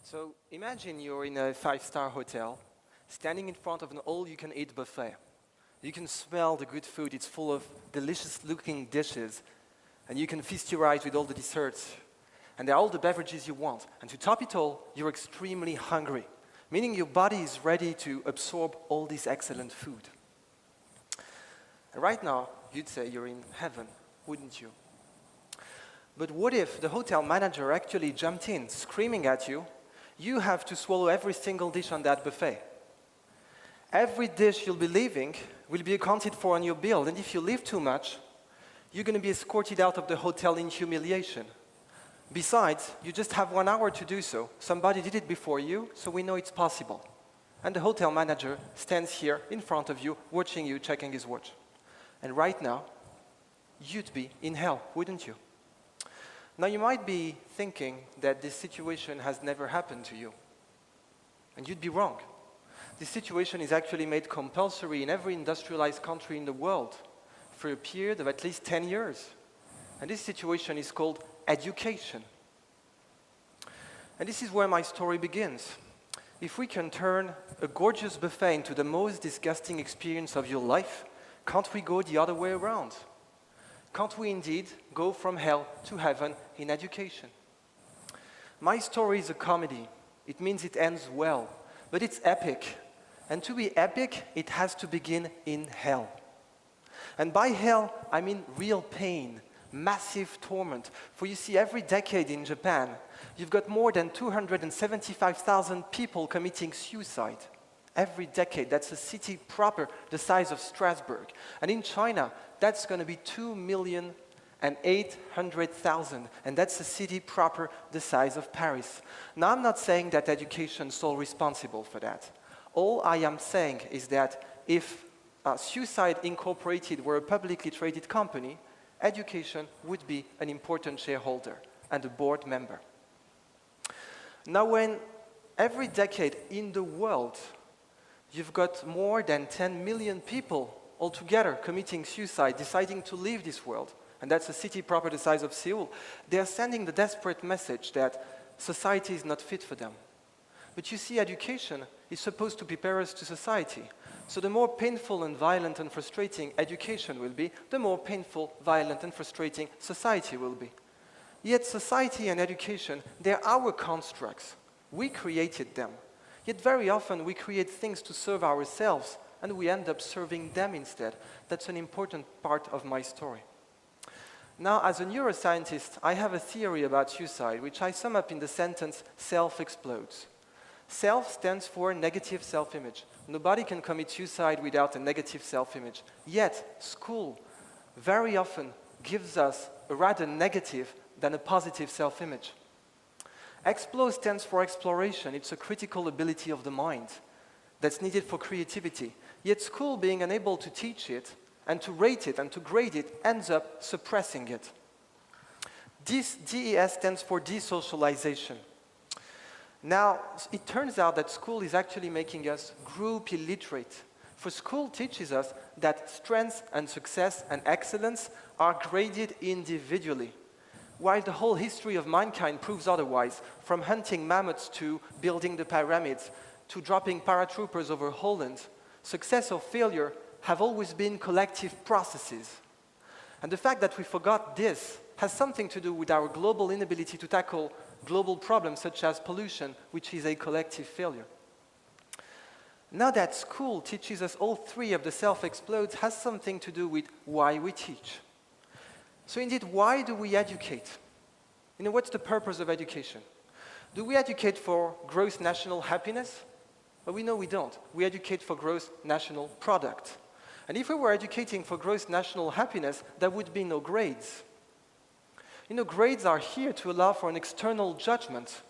So imagine you're in a five-star hotel, standing in front of an all-you-can-eat buffet. You can smell the good food, it's full of delicious-looking dishes, and you can feast your eyes with all the desserts, and there are all the beverages you want. And to top it all, you're extremely hungry, meaning your body is ready to absorb all this excellent food. And right now, you'd say you're in heaven, wouldn't you? But what if the hotel manager actually jumped in, screaming at you, you have to swallow every single dish on that buffet. Every dish you'll be leaving will be accounted for on your bill, and if you leave too much, you're going to be escorted out of the hotel in humiliation. Besides, you just have 1 hour to do so. Somebody did it before you, so we know it's possible. And the hotel manager stands here in front of you, watching you, checking his watch. And right now, you'd be in hell, wouldn't you? Now, you might be thinking that this situation has never happened to you. And you'd be wrong. This situation is actually made compulsory in every industrialized country in the world for a period of at least 10 years. And this situation is called education. And this is where my story begins. If we can turn a gorgeous buffet into the most disgusting experience of your life, can't we go the other way around? Can't we indeed go from hell to heaven in education? My story is a comedy. It means it ends well, but it's epic. And to be epic, it has to begin in hell. And by hell, I mean real pain, massive torment. For you see, every decade in Japan, you've got more than 275,000 people committing suicide. Every decade, that's a city proper the size of Strasbourg. And in China, that's going to be 2,800,000, and that's a city proper the size of Paris. Now, I'm not saying that education is sole responsible for that. All I am saying is that if Suicide Incorporated were a publicly traded company, education would be an important shareholder and a board member. Now, when every decade in the world, you've got more than 10 million people altogether committing suicide, deciding to leave this world, and that's a city proper the size of Seoul, they're sending the desperate message that society is not fit for them. But you see, education is supposed to prepare us to society. So the more painful and violent and frustrating education will be, the more painful, violent and frustrating society will be. Yet society and education, they're our constructs. We created them. Yet very often we create things to serve ourselves, and we end up serving them instead. That's an important part of my story. Now, as a neuroscientist, I have a theory about suicide, which I sum up in the sentence, self explodes. Self stands for negative self-image. Nobody can commit suicide without a negative self-image. Yet, school very often gives us a rather negative than a positive self-image. Explode stands for exploration. It's a critical ability of the mind that's needed for creativity. Yet school, being unable to teach it and to rate it and to grade it, ends up suppressing it. DES stands for desocialization. Now, it turns out that school is actually making us group illiterate. For school teaches us that strengths and success and excellence are graded individually, while the whole history of mankind proves otherwise, from hunting mammoths to building the pyramids, to dropping paratroopers over Holland. Success or failure have always been collective processes. And the fact that we forgot this has something to do with our global inability to tackle global problems such as pollution, which is a collective failure. Now that school teaches us all three of the self-explodes has something to do with why we teach. So indeed, why do we educate? You know, what's the purpose of education? Do we educate for gross national happiness? Well, we know we don't. We educate for gross national product. And if we were educating for gross national happiness, there would be no grades. You know, grades are here to allow for an external judgment,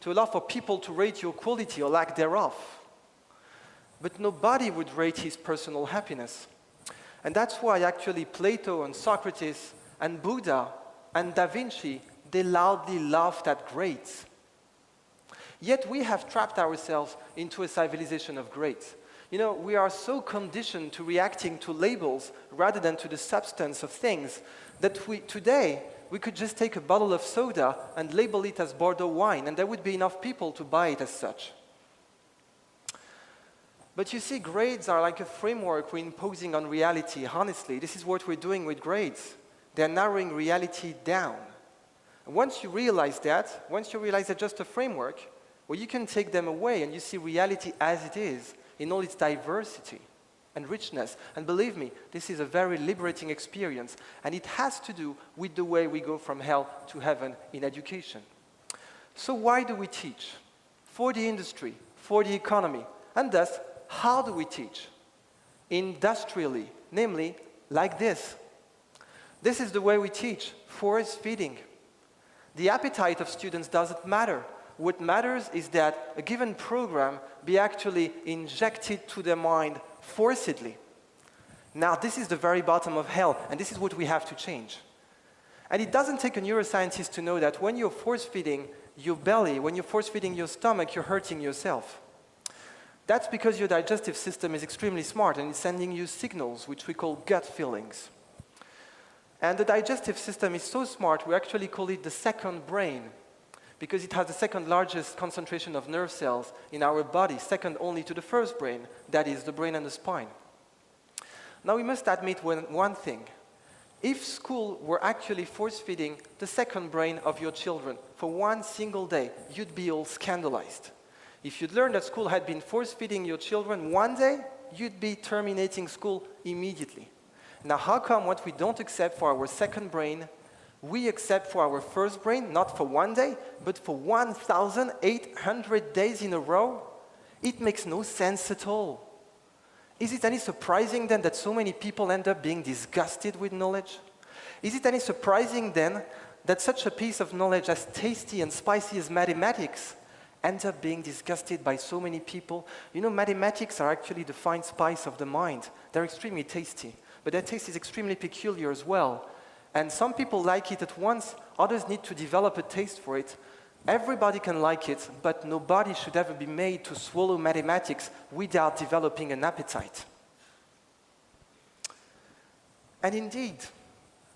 to allow for people to rate your quality or lack thereof. But nobody would rate his personal happiness. And that's why actually Plato and Socrates and Buddha and Da Vinci, they loudly laughed at grades. Yet we have trapped ourselves into a civilization of grades. You know, we are so conditioned to reacting to labels rather than to the substance of things that today we could just take a bottle of soda and label it as Bordeaux wine, and there would be enough people to buy it as such. But you see, grades are like a framework we're imposing on reality. Honestly, this is what we're doing with grades. They're narrowing reality down. And once you realize that just a framework, well, you can take them away and you see reality as it is, in all its diversity and richness. And believe me, this is a very liberating experience, and it has to do with the way we go from hell to heaven in education. So why do we teach? For the industry, for the economy, and thus, how do we teach? Industrially, namely, like this. This is the way we teach, force feeding. The appetite of students doesn't matter. What matters is that a given program be actually injected to their mind forcibly. Now, this is the very bottom of hell, and this is what we have to change. And it doesn't take a neuroscientist to know that when you're force-feeding your belly, when you're force-feeding your stomach, you're hurting yourself. That's because your digestive system is extremely smart and it's sending you signals, which we call gut feelings. And the digestive system is so smart, we actually call it the second brain, because it has the second largest concentration of nerve cells in our body, second only to the first brain, that is the brain and the spine. Now we must admit one thing. If school were actually force-feeding the second brain of your children for one single day, you'd be all scandalized. If you'd learned that school had been force-feeding your children one day, you'd be terminating school immediately. Now, how come what we don't accept for our second brain, we accept for our first brain, not for one day, but for 1,800 days in a row? It makes no sense at all. Is it any surprising then that so many people end up being disgusted with knowledge? Is it any surprising then that such a piece of knowledge as tasty and spicy as mathematics ends up being disgusted by so many people? You know, mathematics are actually the fine spice of the mind. They're extremely tasty, but their taste is extremely peculiar as well. And some people like it at once, others need to develop a taste for it. Everybody can like it, but nobody should ever be made to swallow mathematics without developing an appetite. And indeed,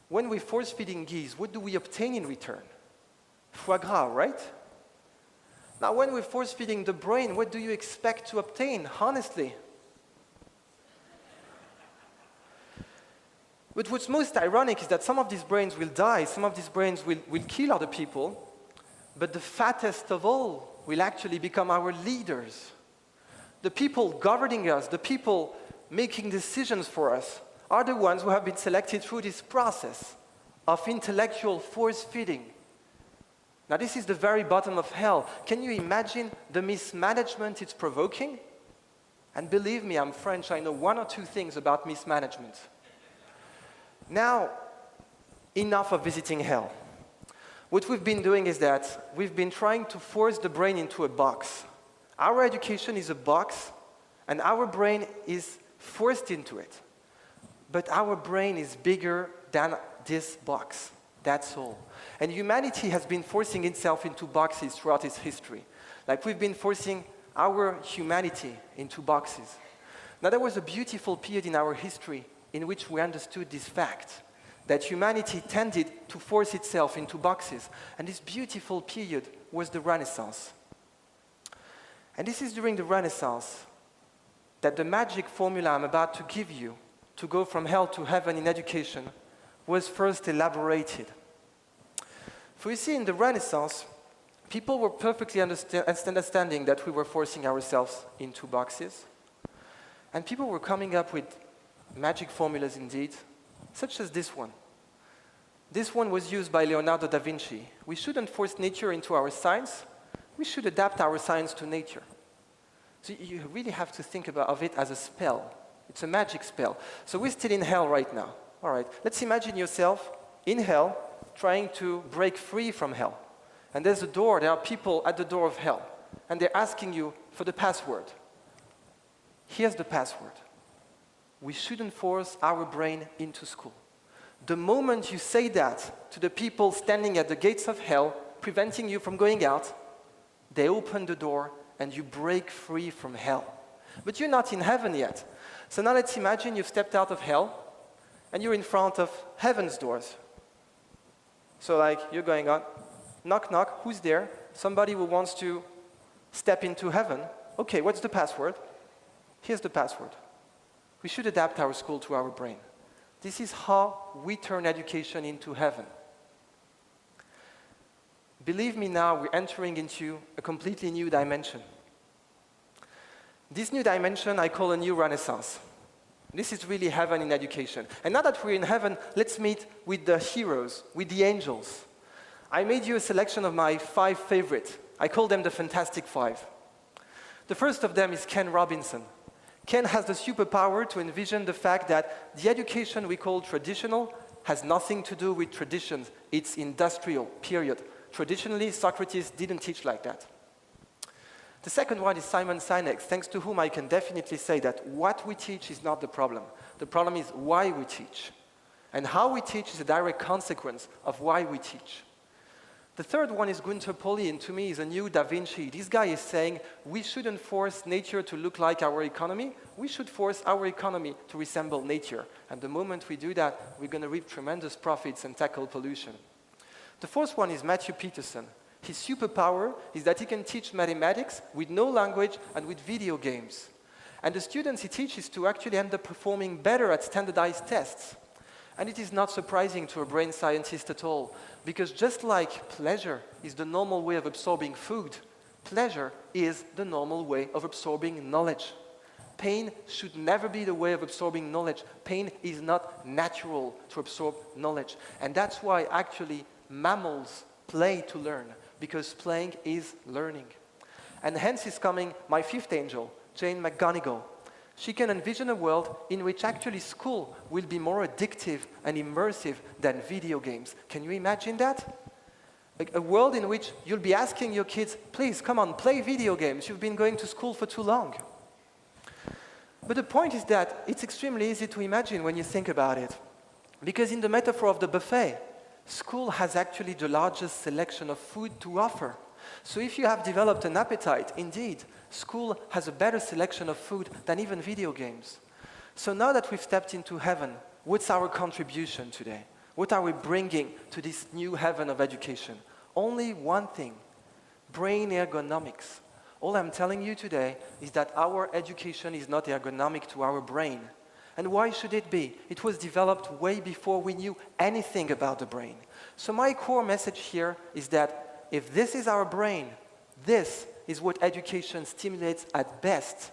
when we're force-feeding geese, what do we obtain in return? Foie gras, right? Now, when we're force-feeding the brain, what do you expect to obtain, honestly? But what's most ironic is that some of these brains will die, some of these brains will kill other people, but the fattest of all will actually become our leaders. The people governing us, the people making decisions for us, are the ones who have been selected through this process of intellectual force-feeding. Now, this is the very bottom of hell. Can you imagine the mismanagement it's provoking? And believe me, I'm French, I know one or two things about mismanagement. Now, enough of visiting hell. What we've been doing is that we've been trying to force the brain into a box. Our education is a box, and our brain is forced into it. But our brain is bigger than this box. That's all. And humanity has been forcing itself into boxes throughout its history. Like we've been forcing our humanity into boxes. Now, there was a beautiful period in our history in which we understood this fact, that humanity tended to force itself into boxes. And this beautiful period was the Renaissance. And this is during the Renaissance that the magic formula I'm about to give you to go from hell to heaven in education was first elaborated. For you see, in the Renaissance, people were perfectly understanding that we were forcing ourselves into boxes. And people were coming up with magic formulas indeed, such as this one. This one was used by Leonardo da Vinci. We shouldn't force nature into our science. We should adapt our science to nature. So you really have to think of it as a spell. It's a magic spell. So we're still in hell right now. All right, let's imagine yourself in hell trying to break free from hell. And there's a door, there are people at the door of hell. And they're asking you for the password. Here's the password. We shouldn't force our brain into school. The moment you say that to the people standing at the gates of hell, preventing you from going out, they open the door and you break free from hell. But you're not in heaven yet. So now let's imagine you've stepped out of hell and you're in front of heaven's doors. So like, you're going on, knock, knock, who's there? Somebody who wants to step into heaven. Okay, what's the password? Here's the password. We should adapt our school to our brain. This is how we turn education into heaven. Believe me now, we're entering into a completely new dimension. This new dimension I call a new renaissance. This is really heaven in education. And now that we're in heaven, let's meet with the heroes, with the angels. I made you a selection of my 5 favorites. I call them the Fantastic Five. The first of them is Ken Robinson. Ken has the superpower to envision the fact that the education we call traditional has nothing to do with traditions. It's industrial, period. Traditionally, Socrates didn't teach like that. The second one is Simon Sinek, thanks to whom I can definitely say that what we teach is not the problem. The problem is why we teach. And how we teach is a direct consequence of why we teach. The third one is Gunther Pauli, and to me is a new Da Vinci. This guy is saying we shouldn't force nature to look like our economy. We should force our economy to resemble nature. And the moment we do that, we're going to reap tremendous profits and tackle pollution. The fourth one is Matthew Peterson. His superpower is that he can teach mathematics with no language and with video games. And the students he teaches to actually end up performing better at standardized tests. And it is not surprising to a brain scientist at all, because just like pleasure is the normal way of absorbing food, pleasure is the normal way of absorbing knowledge. Pain should never be the way of absorbing knowledge. Pain is not natural to absorb knowledge. And that's why actually mammals play to learn, because playing is learning. And hence is coming my fifth angel, Jane McGonigal. She can envision a world in which actually school will be more addictive and immersive than video games. Can you imagine that? A world in which you'll be asking your kids, please, come on, play video games. You've been going to school for too long. But the point is that it's extremely easy to imagine when you think about it. Because in the metaphor of the buffet, school has actually the largest selection of food to offer. So if you have developed an appetite, indeed, school has a better selection of food than even video games. So now that we've stepped into heaven, what's our contribution today? What are we bringing to this new heaven of education? Only one thing, brain ergonomics. All I'm telling you today is that our education is not ergonomic to our brain. And why should it be? It was developed way before we knew anything about the brain. So my core message here is that if this is our brain, this is what education stimulates at best.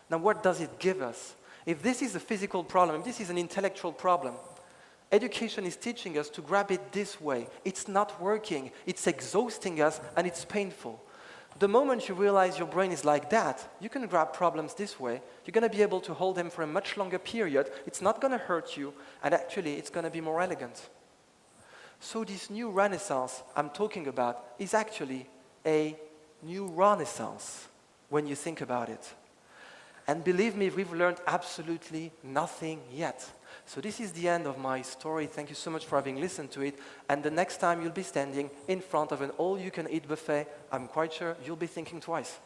Now what does it give us? If this is a physical problem, if this is an intellectual problem, education is teaching us to grab it this way. It's not working, it's exhausting us, and it's painful. The moment you realize your brain is like that, you can grab problems this way. You're going to be able to hold them for a much longer period. It's not going to hurt you, and actually it's going to be more elegant. So this new renaissance I'm talking about is actually a new renaissance when you think about it. And believe me, we've learned absolutely nothing yet. So this is the end of my story. Thank you so much for having listened to it. And the next time you'll be standing in front of an all-you-can-eat buffet, I'm quite sure you'll be thinking twice.